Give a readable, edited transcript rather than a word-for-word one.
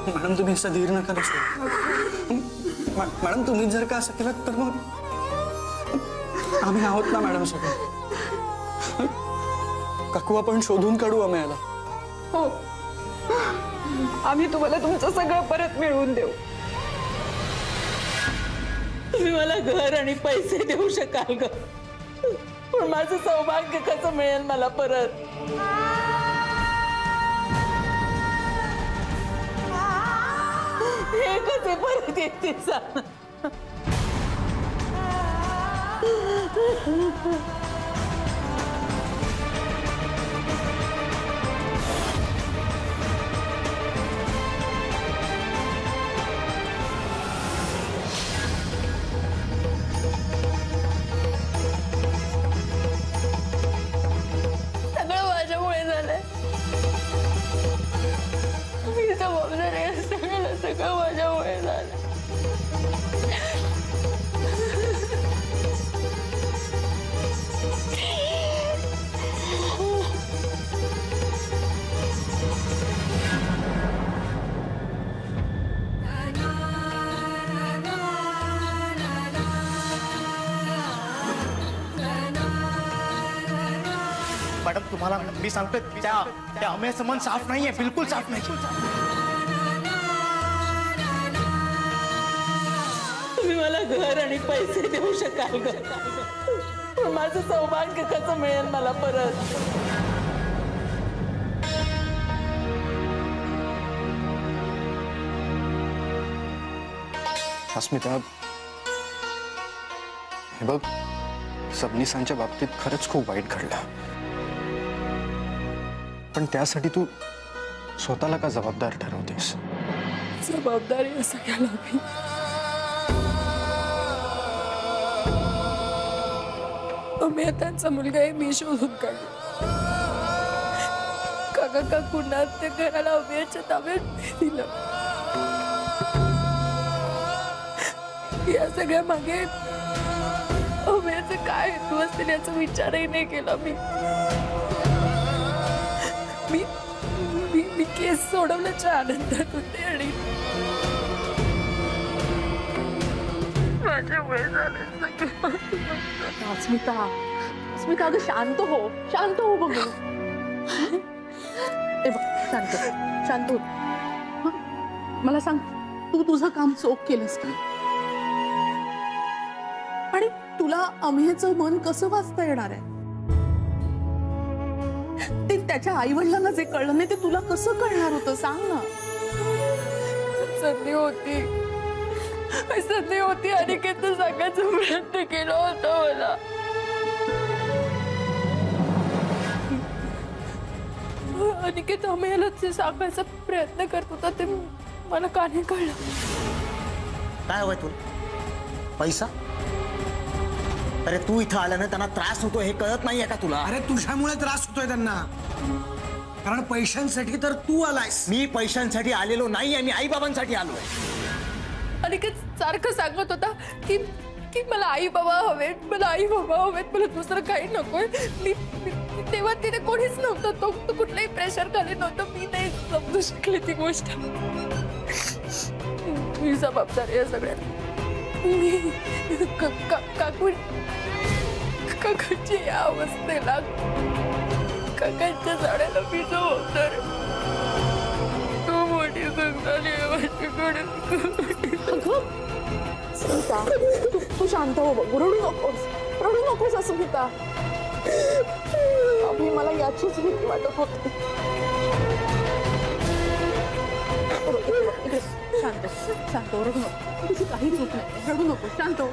Madam तुम्ही असं धीर नका दिसू। मॅडम तुम्ही जर का असं केलं तर मग आम्ही आहोत ना मॅडम सगळे। काकू आपण शोधून काढू आम्हाला। हो, आम्ही तुम्हाला तुमचं सगळं परत मिळवून देऊ। तुम्ही मला घर आणि पैसे देऊ शकाल ग, पण माझं सौभाग्य कसं मिळेल मला परत? हे कसे परत येतील सांग? सगळं माझ्यामुळे झालंय। मी जबाबदार आहे, सगळं माझ्यामुळे झालं। मॅडम तुम्हाला मी सांगतो त्या अमेयचं मन साफ नाहीये, बिलकुल साफ नाही। तुम्ही मला घर आणि पैसे देऊ शकाल ग, पण माझं सौभाग्य कसं मिळेल मला परत? अस्मिता हे बघ, सबनीसांच्या बाबतीत खरंच खूप वाईट घडलं, पण त्यासाठी तू स्वतःला का जबाबदार ठरवतेस? जबाबदारी असं केलं मी। अमेय त्यांचा मुलगा आहे, मी शोधून काढला। काका काकूंना त्या घराला अमेयच्या ताब्यात दिलं। या सगळ्या मागे अमेयचं काय हेतू असतील याचा विचारही नाही केला मी। मी केस सोडवण्याच्या आनंदात होते आणि माझ्यामुळे झालं सगळं। अस्मिता, अस्मिता अगं शांत हो बघू। ए बघ, शांत हो। मला सांग, तू तुझं काम चोख केलंस का? आणि तुला अमेयचं मन कसं वाचता येणार आहे? ते त्याच्या आई वडिलांना जे कळलं नाही ते तुला कसं कळणार होतं सांग ना। संधी होती अनिकेतनं सांगायचा प्रयत्न केला होता मला। अनिकेत अमेयला जे सांगायचा प्रयत्न करत होता ते मला का नाही कळलं? काय हवंय तुला? पैसा? अरे तू इथं आल्याने त्यांना त्रास होतो हे कळत नाहीये का तुला? अरे तुझ्यामुळे त्रास होतोय त्यांना, कारण पैशांसाठी तर तू आलायस। मी पैशांसाठी आलेलो नाहीये, मी आई बाबांसाठी आलोय। अनिकेत सारखं सांगत होता की मला आई बाबा हवेत, मला दुसरं काही नकोय। मी तेव्हा तिथे कोणीच नव्हतं, तो कुठलाही प्रेशर खाली नव्हतं। मी नाही समजू शकले ती गोष्ट। मी जबाबदार आहे सगळ्यात। काकांच्या या अवस्थेला, काकांच्या झाडाला मी जबाबदार। तू मोठी संघाली स्मिता, तू शांत हो बघ, रडू नकोस अस्मिता। अभि मला याचीच भीती वाटत होती। शांत रडू नको, तुझी काही चूक नाही, रडू नको, शांत हो।